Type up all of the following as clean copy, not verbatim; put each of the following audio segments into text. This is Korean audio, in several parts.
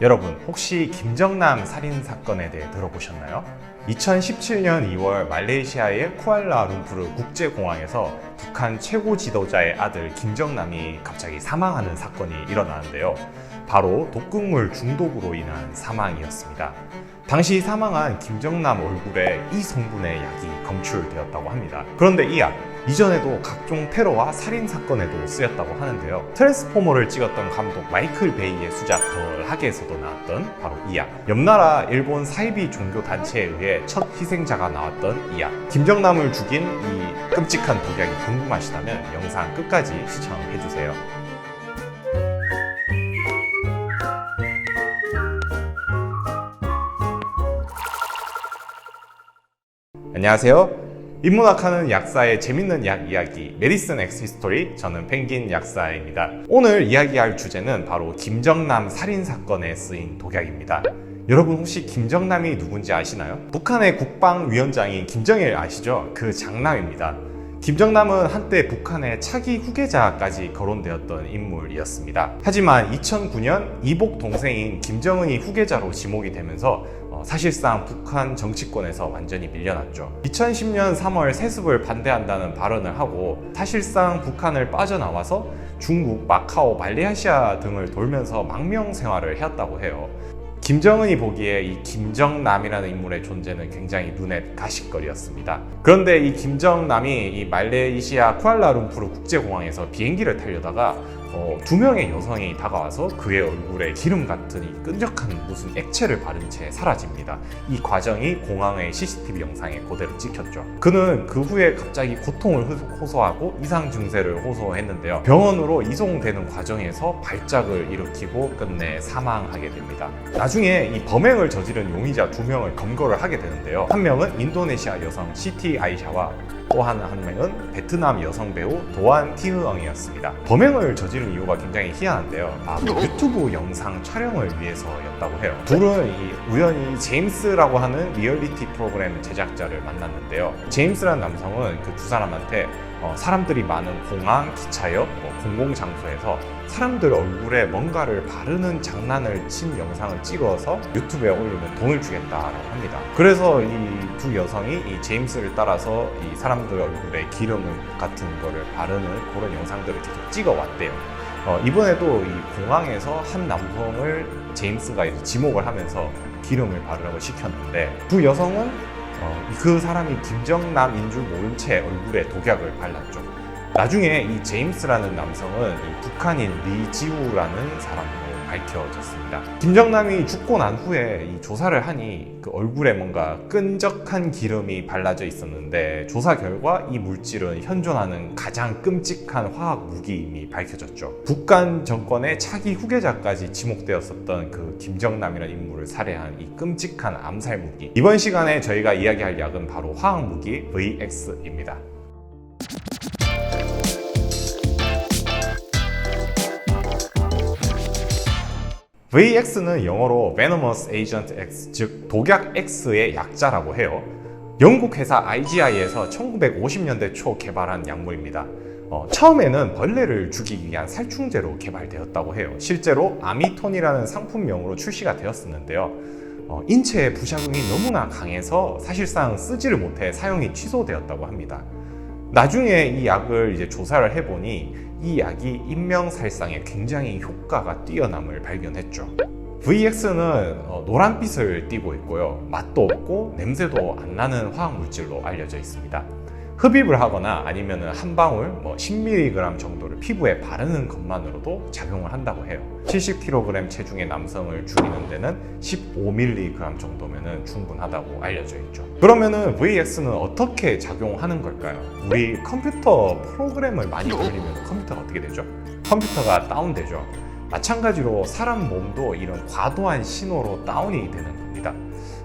여러분, 혹시 김정남 살인 사건에 대해 들어보셨나요? 2017년 2월 말레이시아의 쿠알라룸푸르 국제공항에서 북한 최고 지도자의 아들 김정남이 갑자기 사망하는 사건이 일어나는데요. 바로 독극물 중독으로 인한 사망이었습니다. 당시 사망한 김정남 얼굴에 이 성분의 약이 검출되었다고 합니다. 그런데 이 약, 이전에도 각종 테러와 살인 사건에도 쓰였다고 하는데요. 트랜스포머를 찍었던 감독 마이클 베이의 수작 더 하게에서도 나왔던 바로 이 약. 옆나라 일본 사이비 종교 단체에 의해 첫 희생자가 나왔던 이 약. 김정남을 죽인 이 끔찍한 독약이 궁금하시다면 영상 끝까지 시청해주세요. 안녕하세요. 인문학하는 약사의 재밌는 약 이야기 메디슨 엑스 히스토리, 저는 펭귄 약사입니다. 오늘 이야기할 주제는 바로 김정남 살인 사건에 쓰인 독약입니다. 여러분, 혹시 김정남이 누군지 아시나요? 북한의 국방위원장인 김정일 아시죠? 그 장남입니다. 김정남은 한때 북한의 차기 후계자까지 거론되었던 인물이었습니다. 하지만 2009년 이복 동생인 김정은이 후계자로 지목이 되면서 사실상 북한 정치권에서 완전히 밀려났죠. 2010년 3월 세습을 반대한다는 발언을 하고 사실상 북한을 빠져나와서 중국, 마카오, 말레이시아 등을 돌면서 망명 생활을 해왔다고 해요. 김정은이 보기에 이 김정남이라는 인물의 존재는 굉장히 눈에 가시거리였습니다. 그런데 이 김정남이 이 말레이시아 쿠알라룸푸르 국제공항에서 비행기를 타려다가 두 명의 여성이 다가와서 그의 얼굴에 기름 같은 이 끈적한 무슨 액체를 바른 채 사라집니다. 이 과정이 공항의 CCTV 영상에 그대로 찍혔죠. 그는 그 후에 갑자기 고통을 호소하고 이상 증세를 호소했는데요. 병원으로 이송되는 과정에서 발작을 일으키고 끝내 사망하게 됩니다. 나중에 이 범행을 저지른 용의자 2명을 검거를 하게 되는데요. 한 명은 인도네시아 여성 시티 아이샤와 또 한 명은 베트남 여성 배우 도안 티흐엉이었습니다. 범행을 저지른 이유가 굉장히 희한한데요. 유튜브 영상 촬영을 위해서였다고 해요. 둘은 우연히 제임스라고 하는 리얼리티 프로그램 제작자를 만났는데요. 제임스라는 남성은 그 두 사람한테 사람들이 많은 공항, 기차역, 공공장소에서 사람들 얼굴에 뭔가를 바르는 장난을 친 영상을 찍어서 유튜브에 올리면 돈을 주겠다라고 합니다. 그래서 이 두 여성이 이 제임스를 따라서 이 사람들 얼굴에 기름 같은 거를 바르는 그런 영상들을 계속 찍어왔대요. 이번에도 이 공항에서 한 남성을 제임스가 이제 지목을 하면서 기름을 바르라고 시켰는데 두 여성은 그 사람이 김정남인 줄 모른 채 얼굴에 독약을 발랐죠. 나중에 이 제임스라는 남성은 이 북한인 리지우라는 사람으로 밝혀졌습니다. 김정남이 죽고 난 후에 이 조사를 하니 그 얼굴에 뭔가 끈적한 기름이 발라져 있었는데 조사 결과 이 물질은 현존하는 가장 끔찍한 화학 무기임이 밝혀졌죠. 북한 정권의 차기 후계자까지 지목되었었던 그 김정남이라는 인물을 살해한 이 끔찍한 암살 무기. 이번 시간에 저희가 이야기할 약은 바로 화학 무기 VX입니다. VX는 영어로 Venomous Agent X, 즉 독약 X의 약자라고 해요. 영국 회사 IGI에서 1950년대 초 개발한 약물입니다. 처음에는 벌레를 죽이기 위한 살충제로 개발되었다고 해요. 실제로 아미톤이라는 상품명으로 출시가 되었었는데요. 인체의 부작용이 너무나 강해서 사실상 쓰지를 못해 사용이 취소되었다고 합니다. 나중에 이 약을 이제 조사를 해보니 이 약이 인명살상에 굉장히 효과가 뛰어남을 발견했죠. VX는 노란빛을 띠고 있고요. 맛도 없고 냄새도 안 나는 화학물질로 알려져 있습니다. 흡입을 하거나 아니면 한 방울 10mg 정도를 피부에 바르는 것만으로도 작용을 한다고 해요. 70kg 체중의 남성을 죽이는 데는 15mg 정도면 충분하다고 알려져 있죠. 그러면은 VX는 어떻게 작용하는 걸까요? 우리 컴퓨터 프로그램을 많이 돌리면 컴퓨터가 어떻게 되죠? 컴퓨터가 다운되죠. 마찬가지로 사람 몸도 이런 과도한 신호로 다운이 되는 겁니다.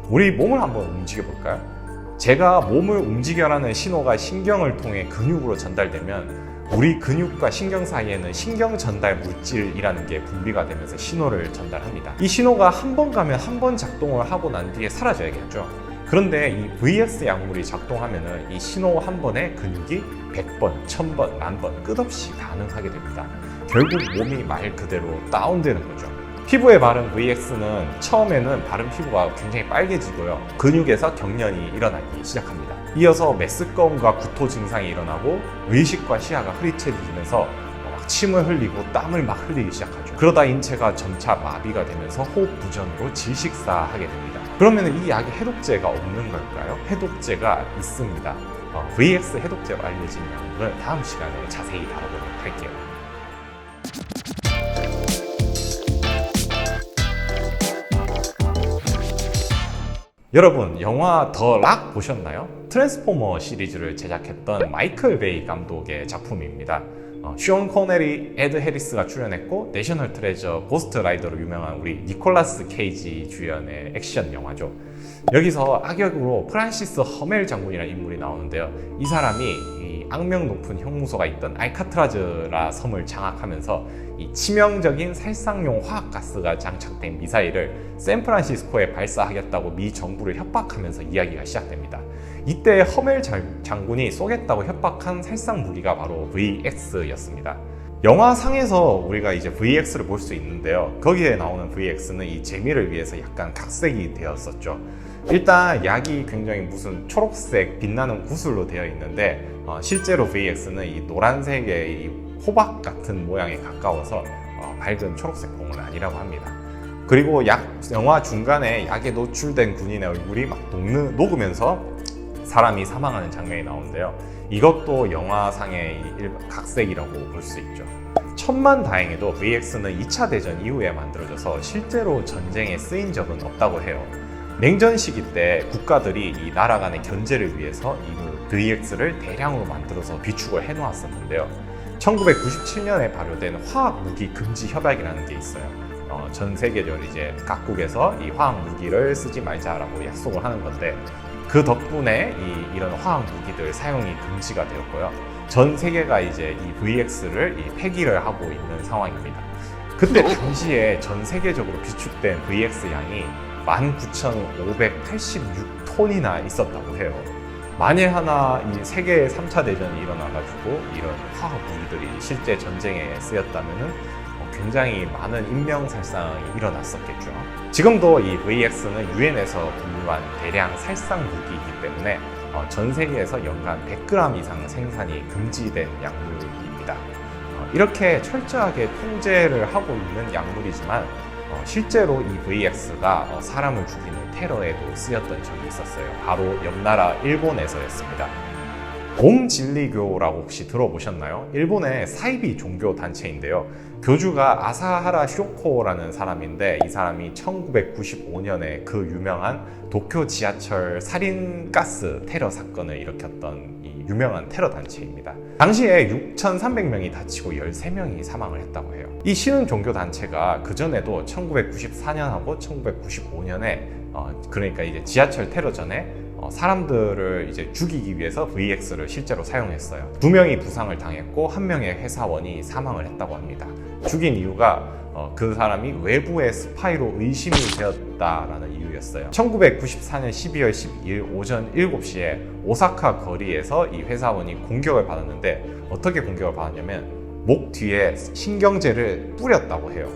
우리 몸을 한번 움직여 볼까요? 제가 몸을 움직여라는 신호가 신경을 통해 근육으로 전달되면 우리 근육과 신경 사이에는 신경 전달 물질이라는 게 분비가 되면서 신호를 전달합니다. 이 신호가 한 번 가면 한 번 작동을 하고 난 뒤에 사라져야겠죠. 그런데 이 VX 약물이 작동하면 이 신호 한 번에 근육이 100번, 1000번, 10,000번 끝없이 반응하게 됩니다. 결국 몸이 말 그대로 다운되는 거죠. 피부에 바른 VX는 처음에는 바른 피부가 굉장히 빨개지고요. 근육에서 경련이 일어나기 시작합니다. 이어서 메스꺼움과 구토 증상이 일어나고 의식과 시야가 흐릿해지면서 막 침을 흘리고 땀을 막 흘리기 시작하죠. 그러다 인체가 점차 마비가 되면서 호흡 부전으로 질식사하게 됩니다. 그러면 이 약에 해독제가 없는 걸까요? 해독제가 있습니다. VX 해독제로 알려진 약물을 다음 시간에 자세히 다뤄보도록 할게요. 여러분, 영화 더 락 보셨나요? 트랜스포머 시리즈를 제작했던 마이클 베이 감독의 작품입니다. 숀 코네리, 에드 해리스가 출연했고 내셔널 트레저, 고스트 라이더로 유명한 우리 니콜라스 케이지 주연의 액션 영화죠. 여기서 악역으로 프란시스 허멜 장군이라는 인물이 나오는데요. 이 사람이 이 악명 높은 형무소가 있던 알카트라즈라 섬을 장악하면서 이 치명적인 살상용 화학가스가 장착된 미사일을 샌프란시스코에 발사하겠다고 미 정부를 협박하면서 이야기가 시작됩니다. 이때 허멜 장군이 쏘겠다고 협박한 살상 무기가 바로 VX였습니다. 영화상에서 우리가 이제 VX를 볼 수 있는데요. 거기에 나오는 VX는 이 재미를 위해서 약간 각색이 되었었죠. 일단 약이 굉장히 무슨 초록색 빛나는 구슬로 되어 있는데 실제로 VX는 이 노란색의 이 호박 같은 모양에 가까워서 밝은 초록색 봉은 아니라고 합니다. 그리고 영화 중간에 약에 노출된 군인의 얼굴이 막 녹으면서 사람이 사망하는 장면이 나오는데요. 이것도 영화상의 각색이라고 볼 수 있죠. 천만다행히도 VX는 2차 대전 이후에 만들어져서 실제로 전쟁에 쓰인 적은 없다고 해요. 냉전 시기 때 국가들이 이 나라 간의 견제를 위해서 이 VX를 대량으로 만들어서 비축을 해놓았었는데요. 1997년에 발효된 화학무기 금지 협약이라는 게 있어요. 전 세계적으로 이제 각국에서 이 화학무기를 쓰지 말자라고 약속을 하는 건데 그 덕분에 이런 화학무기들 사용이 금지가 되었고요. 전 세계가 이제 이 VX를 폐기를 하고 있는 상황입니다. 그때 당시에 전 세계적으로 비축된 VX 양이 19,586톤이나 있었다고 해요. 만일 하나 이 세계 3차 대전이 일어나가지고 이런 화학무기들이 실제 전쟁에 쓰였다면은 굉장히 많은 인명살상이 일어났었겠죠. 지금도 이 VX는 유엔에서 분류한 대량 살상 무기이기 때문에 전 세계에서 연간 100g 이상 생산이 금지된 약물입니다. 이렇게 철저하게 통제를 하고 있는 약물이지만 실제로 이 VX가 사람을 죽이는 테러에도 쓰였던 적이 있었어요. 바로 옆나라 일본에서였습니다. 옴진리교라고 혹시 들어보셨나요? 일본의 사이비 종교 단체인데요. 교주가 아사하라 쇼코라는 사람인데 이 사람이 1995년에 그 유명한 도쿄 지하철 살인가스 테러 사건을 일으켰던 이 유명한 테러 단체입니다. 당시에 6,300명이 다치고 13명이 사망을 했다고 해요. 이 신흥 종교 단체가 그전에도 1994년하고 1995년에 그러니까 이제 지하철 테러 전에 사람들을 이제 죽이기 위해서 VX를 실제로 사용했어요. 2명이 부상을 당했고 1명의 회사원이 사망을 했다고 합니다. 죽인 이유가 그 사람이 외부의 스파이로 의심이 되었다라는 이유였어요. 1994년 12월 12일 오전 7시에 오사카 거리에서 이 회사원이 공격을 받았는데 어떻게 공격을 받았냐면 목 뒤에 신경제를 뿌렸다고 해요.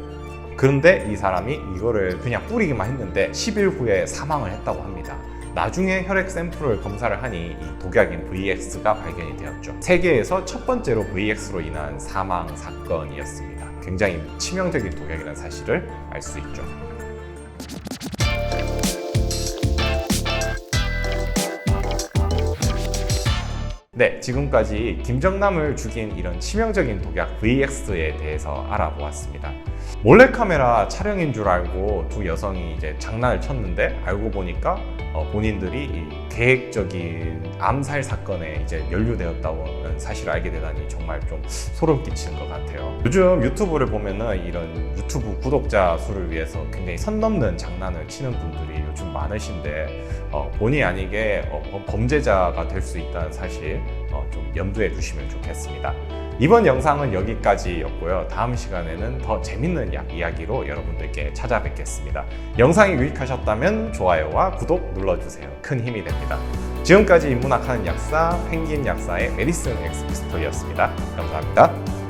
그런데 이 사람이 이거를 그냥 뿌리기만 했는데 10일 후에 사망을 했다고 합니다. 나중에 혈액 샘플을 검사를 하니 이 독약인 VX가 발견이 되었죠. 세계에서 첫 번째로 VX로 인한 사망 사건이었습니다. 굉장히 치명적인 독약이라는 사실을 알 수 있죠. 네, 지금까지 김정남을 죽인 이런 치명적인 독약 VX에 대해서 알아보았습니다. 몰래카메라 촬영인 줄 알고 두 여성이 이제 장난을 쳤는데 알고 보니까 본인들이 이 계획적인 암살 사건에 이제 연루되었다는 사실을 알게 되다니 정말 좀 소름 끼치는 것 같아요. 요즘 유튜브를 보면은 이런 유튜브 구독자 수를 위해서 굉장히 선 넘는 장난을 치는 분들이 요즘 많으신데 본의 아니게 범죄자가 될 수 있다는 사실 좀 염두에 두시면 좋겠습니다. 이번 영상은 여기까지였고요. 다음 시간에는 더 재밌는 약 이야기로 여러분들께 찾아뵙겠습니다. 영상이 유익하셨다면 좋아요와 구독 눌러주세요. 큰 힘이 됩니다. 지금까지 인문학하는 약사 펭귄 약사의 메디슨 엑스피스토리였습니다. 감사합니다.